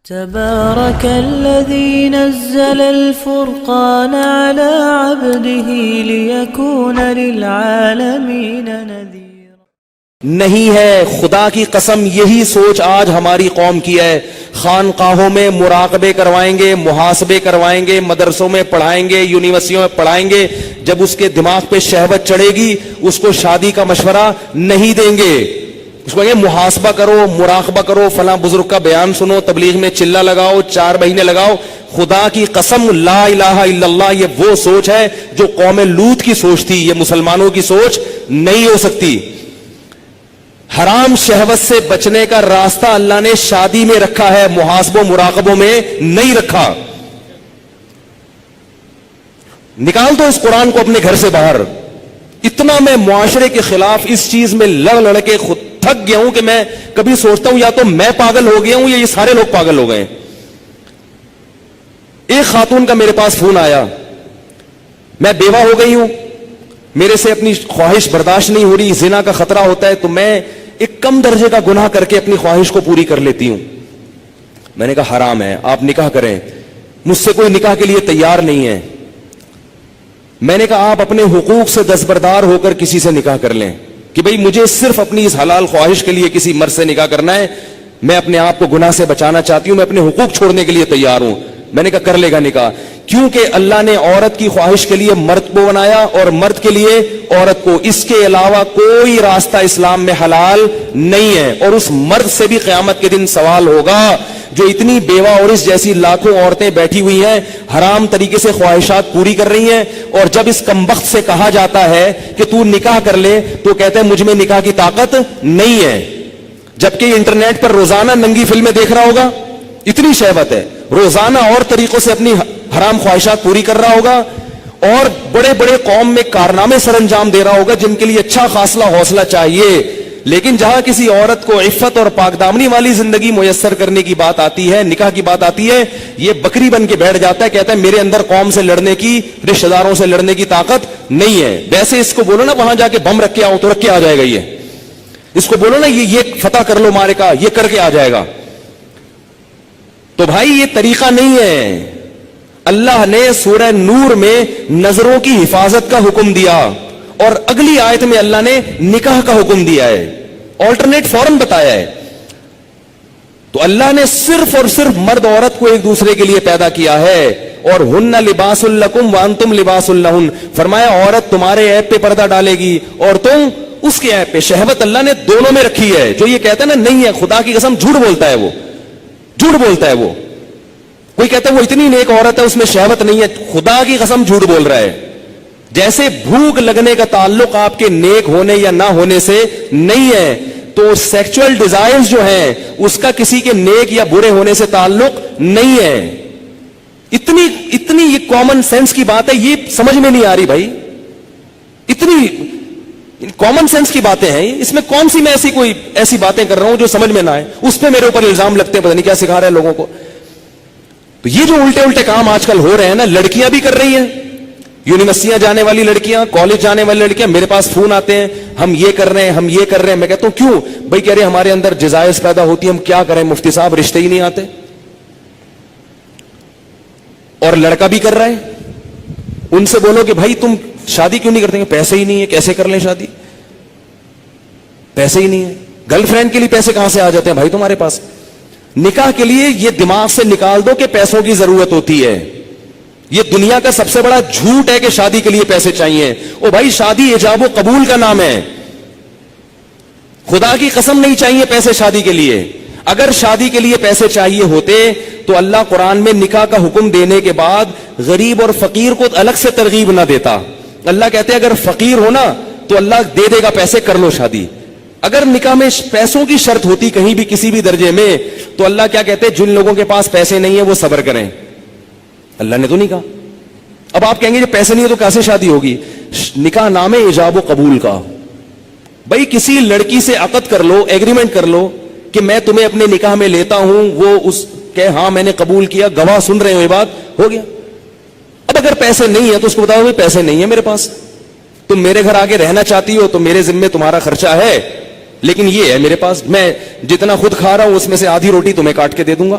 تبارك الذي نزل الفرقان على عبده ليكون للعالمين نذيرا. نہیں ہے، خدا کی قسم یہی سوچ آج ہماری قوم کی ہے. خانقاہوں میں مراقبے کروائیں گے، محاسبے کروائیں گے، مدرسوں میں پڑھائیں گے، یونیورسٹیوں میں پڑھائیں گے. جب اس کے دماغ پہ شہوت چڑھے گی اس کو شادی کا مشورہ نہیں دیں گے. اس کو کہیں گے محاسبہ کرو، مراقبہ کرو، فلاں بزرگ کا بیان سنو، تبلیغ میں چلہ لگاؤ، 4 مہینے لگاؤ. خدا کی قسم لا الہ الا اللہ یہ وہ سوچ ہے جو قوم لوط کی سوچ تھی. یہ مسلمانوں کی سوچ نہیں ہو سکتی. حرام شہوت سے بچنے کا راستہ اللہ نے شادی میں رکھا ہے، محاسبوں مراقبوں میں نہیں رکھا. نکال دو اس قرآن کو اپنے گھر سے باہر. اتنا میں معاشرے کے خلاف اس چیز میں لڑ کے خود تھک گیا ہوں کہ میں کبھی سوچتا ہوں یا تو میں پاگل ہو گیا ہوں یا یہ سارے لوگ پاگل ہو گئے. ایک خاتون کا میرے پاس فون آیا، میں بیوہ ہو گئی ہوں، میرے سے اپنی خواہش برداشت نہیں ہو رہی، زنا کا خطرہ ہوتا ہے، تو میں ایک کم درجے کا گناہ کر کے اپنی خواہش کو پوری کر لیتی ہوں. میں نے کہا حرام ہے، آپ نکاح کریں. مجھ سے کوئی نکاح کے لیے تیار نہیں ہے. میں نے کہا آپ اپنے حقوق سے دستبردار ہو کر کسی سے نکاح کر لیں کہ بھئی مجھے صرف اپنی اس حلال خواہش کے لیے کسی مرد سے نکاح کرنا ہے، میں اپنے آپ کو گناہ سے بچانا چاہتی ہوں، میں اپنے حقوق چھوڑنے کے لیے تیار ہوں. میں نے کہا کر لے گا نکاح، کیونکہ اللہ نے عورت کی خواہش کے لیے مرد کو بنایا اور مرد کے لیے عورت کو. اس کے علاوہ کوئی راستہ اسلام میں حلال نہیں ہے. اور اس مرد سے بھی قیامت کے دن سوال ہوگا جو اتنی بیوہ اور اس جیسی لاکھوں عورتیں بیٹھی ہوئی ہیں، حرام طریقے سے خواہشات پوری کر رہی ہیں، اور جب اس کمبخت سے کہا جاتا ہے کہ تو نکاح کر لے تو کہتا ہے مجھ میں نکاح کی طاقت نہیں ہے. جبکہ انٹرنیٹ پر روزانہ ننگی فلمیں دیکھ رہا ہوگا، اتنی شہوت ہے، روزانہ اور طریقوں سے اپنی حرام خواہشات پوری کر رہا ہوگا، اور بڑے بڑے قوم میں کارنامے سر انجام دے رہا ہوگا جن کے لیے اچھا خاصا حوصلہ چاہیے. لیکن جہاں کسی عورت کو عفت اور پاک دامنی والی زندگی میسر کرنے کی بات آتی ہے، نکاح کی بات آتی ہے، یہ بکری بن کے بیٹھ جاتا ہے، کہتا ہے میرے اندر قوم سے لڑنے کی، رشتہ داروں سے لڑنے کی طاقت نہیں ہے. ویسے اس کو بولو نا وہاں جا کے بم رکھ کے آؤ تو رکھ کے آ جائے گا. اس کو بولو نا یہ فتح کر لو مارے کا، یہ کر کے آ جائے گا. تو بھائی یہ طریقہ نہیں ہے. اللہ نے سورہ نور میں نظروں کی حفاظت کا حکم دیا، اور اگلی آیت میں اللہ نے نکاح کا حکم دیا ہے، آلٹرنیٹ فوراً بتایا ہے. تو اللہ نے صرف اور صرف مرد عورت کو ایک دوسرے کے لیے پیدا کیا ہے، اور ہن لباس لکم وانتم لباس لہن. فرمایا عورت تمہارے عیب پہ پردہ ڈالے گی اور تم اس کے عیب پہ. شہوت اللہ نے دونوں میں رکھی ہے. جو یہ کہتا ہے نا نہیں ہے، خدا کی قسم جھوٹ بولتا ہے. وہ جھوٹ بولتا ہے. وہ کوئی کہتا ہے وہ اتنی نیک عورت ہے اس میں شہوت نہیں ہے، خدا کی قسم جھوٹ بول رہا ہے. جیسے بھوک لگنے کا تعلق آپ کے نیک ہونے یا نہ ہونے سے نہیں ہے، تو سیکچول ڈیزائرز جو ہیں اس کا کسی کے نیک یا برے ہونے سے تعلق نہیں ہے. اتنی یہ کامن سینس کی بات ہے، یہ سمجھ میں نہیں آ رہی بھائی. اتنی کامن سینس کی باتیں ہیں، اس میں کون سی میں ایسی باتیں کر رہا ہوں جو سمجھ میں نہ آئے، اس پہ میرے اوپر الزام لگتے ہیں، پتہ نہیں کیا سکھا رہا ہے لوگوں کو. تو یہ جو الٹے کام آج کل ہو رہے ہیں نا، لڑکیاں بھی کر رہی ہیں، یونیورسٹیاں جانے والی لڑکیاں، کالج جانے والی لڑکیاں میرے پاس فون آتے ہیں، ہم یہ کر رہے ہیں، ہم یہ کر رہے ہیں. میں کہتا ہوں کیوں بھائی؟ کہہ رہے ہمارے اندر جزائز پیدا ہوتی ہے، ہم کیا کریں مفتی صاحب، رشتے ہی نہیں آتے. اور لڑکا بھی کر رہا ہے. ان سے بولو کہ بھائی تم شادی کیوں نہیں کرتے؟ پیسے ہی نہیں ہے، کیسے کر لیں شادی؟ پیسے ہی نہیں ہے. گرل فرینڈ کے لیے پیسے کہاں سے آ جاتے ہیں بھائی تمہارے پاس؟ نکاح کے لیے یہ دماغ سے نکال دو کہ پیسوں کی ضرورت ہوتی ہے. یہ دنیا کا سب سے بڑا جھوٹ ہے کہ شادی کے لیے پیسے چاہیے. او بھائی شادی ایجاب و قبول کا نام ہے. خدا کی قسم نہیں چاہیے پیسے شادی کے لیے. اگر شادی کے لیے پیسے چاہیے ہوتے تو اللہ قرآن میں نکاح کا حکم دینے کے بعد غریب اور فقیر کو الگ سے ترغیب نہ دیتا. اللہ کہتے اگر فقیر ہو نا تو اللہ دے دے گا پیسے، کر لو شادی. اگر نکاح میں پیسوں کی شرط ہوتی کہیں بھی کسی بھی درجے میں تو اللہ کیا کہتے جن لوگوں کے پاس پیسے نہیں ہیں وہ صبر کریں. اللہ نے تو نہیں کہا. اب آپ کہیں گے جب پیسے نہیں ہے تو کیسے شادی ہوگی؟ نکاح نام ہے ایجاب و قبول کا. بھائی کسی لڑکی سے عقد کر لو، ایگریمنٹ کر لو کہ میں تمہیں اپنے نکاح میں لیتا ہوں، وہ اس کہ ہاں میں نے قبول کیا، گواہ سن رہے ہو، یہ بات ہو گیا. اب اگر پیسے نہیں ہے تو اس کو بتاؤ پیسے نہیں ہے میرے پاس، تم میرے گھر آگے رہنا چاہتی ہو تو میرے ذمے تمہارا خرچہ ہے، لیکن یہ ہے میرے پاس، میں جتنا خود کھا رہا ہوں اس میں سے آدھی روٹی تمہیں کاٹ کے دے دوں گا.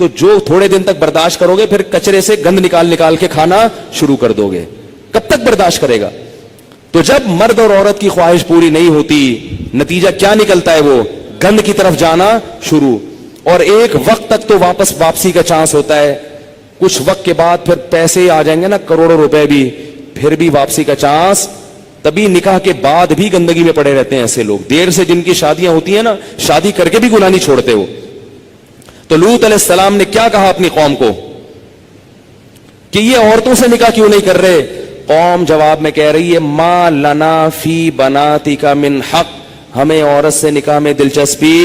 تو جو تھوڑے دن تک برداشت کرو گے پھر کچرے سے گند نکال کے کھانا شروع کر دو گے. کب تک برداشت کرے گا؟ تو جب مرد اور عورت کی خواہش پوری نہیں ہوتی نتیجہ کیا نکلتا ہے؟ وہ گند کی طرف جانا شروع. اور ایک وقت تک تو واپسی کا چانس ہوتا ہے, کچھ وقت کے بعد پھر پیسے آ جائیں گے نا, کروڑوں روپے بھی, پھر بھی واپسی کا چانس. تبھی نکاح کے بعد بھی گندگی میں پڑے رہتے ہیں ایسے لوگ. دیر سے جن کی شادیاں ہوتی ہیں نا, شادی کر کے بھی گناہ نہیں چھوڑتے وہ. تو لوط علیہ السلام نے کیا کہا اپنی قوم کو کہ یہ عورتوں سے نکاح کیوں نہیں کر رہے؟ قوم جواب میں کہہ رہی ہے ما لنا فی بناتک من حق, ہمیں عورت سے نکاح میں دلچسپی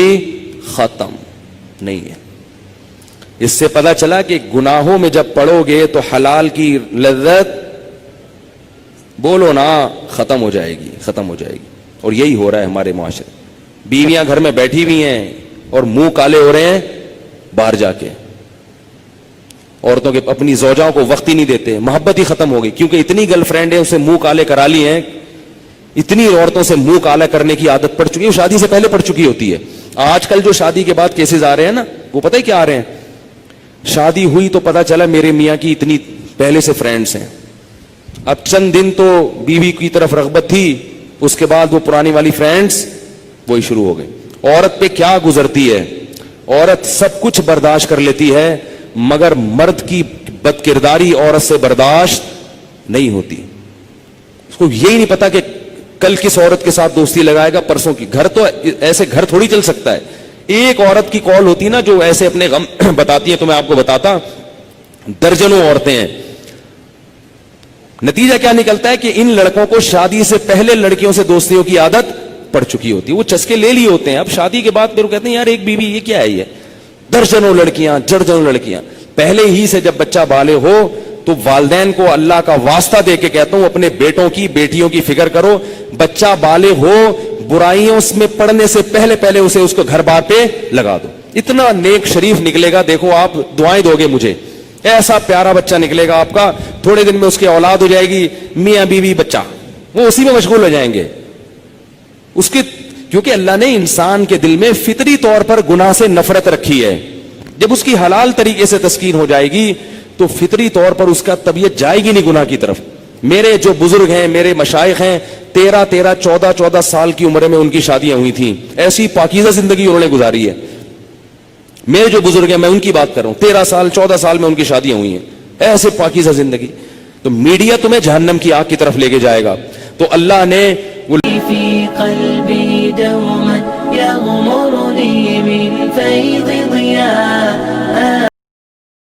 ختم نہیں ہے. اس سے پتا چلا کہ گناہوں میں جب پڑو گے تو حلال کی لذت بولو نا ختم ہو جائے گی, ختم ہو جائے گی. اور یہی ہو رہا ہے ہمارے معاشرے. بیویاں گھر میں بیٹھی ہوئی ہیں اور منہ کالے ہو رہے ہیں باہر جا کے. عورتوں کے اپنی زوجاؤں کو وقت ہی نہیں دیتے, محبت ہی ختم ہو گئی, کیونکہ اتنی گرل فرینڈ ہیں اسے منہ کالے کرا لی ہیں, اتنی عورتوں سے منہ کالا کرنے کی عادت پڑ چکی ہے, شادی سے پہلے پڑ چکی ہوتی ہے. آج کل جو شادی کے بعد کیسز آ رہے ہیں نا, وہ پتہ ہے کیا آ رہے ہیں؟ شادی ہوئی تو پتا چلا میرے میاں کی اتنی پہلے سے فرینڈز ہیں. اب چند دن تو بیوی کی طرف رغبت تھی, اس کے بعد وہ پرانی والی فرینڈز وہی شروع ہو گئی. عورت پہ کیا گزرتی ہے؟ عورت سب کچھ برداشت کر لیتی ہے مگر مرد کی بد کرداری عورت سے برداشت نہیں ہوتی. اس کو یہی نہیں پتا کہ کل کس عورت کے ساتھ دوستی لگائے گا, پرسوں کی. گھر تو ایسے گھر تھوڑی چل سکتا ہے. ایک عورت کی کال ہوتی نا جو ایسے اپنے غم بتاتی ہے, تو میں آپ کو بتاتا درجنوں عورتیں ہیں. نتیجہ کیا نکلتا ہے کہ ان لڑکوں کو شادی سے پہلے لڑکیوں سے دوستیوں کی عادت پڑ چکی ہوتی ہے, وہ چسکے لے لیے ہوتے ہیں. اب شادی کے بعد پھر کہتے ہیں یار ایک بیوی یہ کیا ہے, یہ درجنوں لڑکیاں, درجنوں لڑکیاں. پہلے ہی سے جب بچہ بالغ ہو تو والدین کو اللہ کا واسطہ دے کے کہتا ہوں اپنے بیٹوں کی بیٹیوں کی فکر کرو. بچہ بالغ ہو برائیوں میں پڑنے سے پہلے اسے اس کو گھر بار پہ لگا دو. اتنا نیک شریف نکلے گا, دیکھو آپ دعائیں دو گے مجھے, ایسا پیارا بچہ نکلے گا آپ کا, تھوڑے دن میں اس کی اولاد ہو جائے گی, میاں بیوی بچہ, وہ اسی میں مشغول ہو جائیں گے. اس کے کیونکہ اللہ نے انسان کے دل میں فطری طور پر گناہ سے نفرت رکھی ہے. جب اس کی حلال طریقے سے تسکین ہو جائے گی تو فطری طور پر اس کا طبیعت جائے گی نہیں گناہ کی طرف. میرے جو بزرگ ہیں, میرے مشائخ ہیں, 13-14 سال کی عمر میں ان کی شادیاں ہوئی تھیں. ایسی پاکیزہ زندگی انہوں نے گزاری ہے. میرے جو بزرگ ہیں میں ان کی بات کر رہا ہوں, 13 سال 14 سال میں ان کی شادیاں ہوئی ہیں, ایسے پاکیزہ زندگی. تو میڈیا تمہیں جہنم کی آگ کی طرف لے کے جائے گا. تو اللہ نے في قلبي دوما يغمرني من فيض ضياء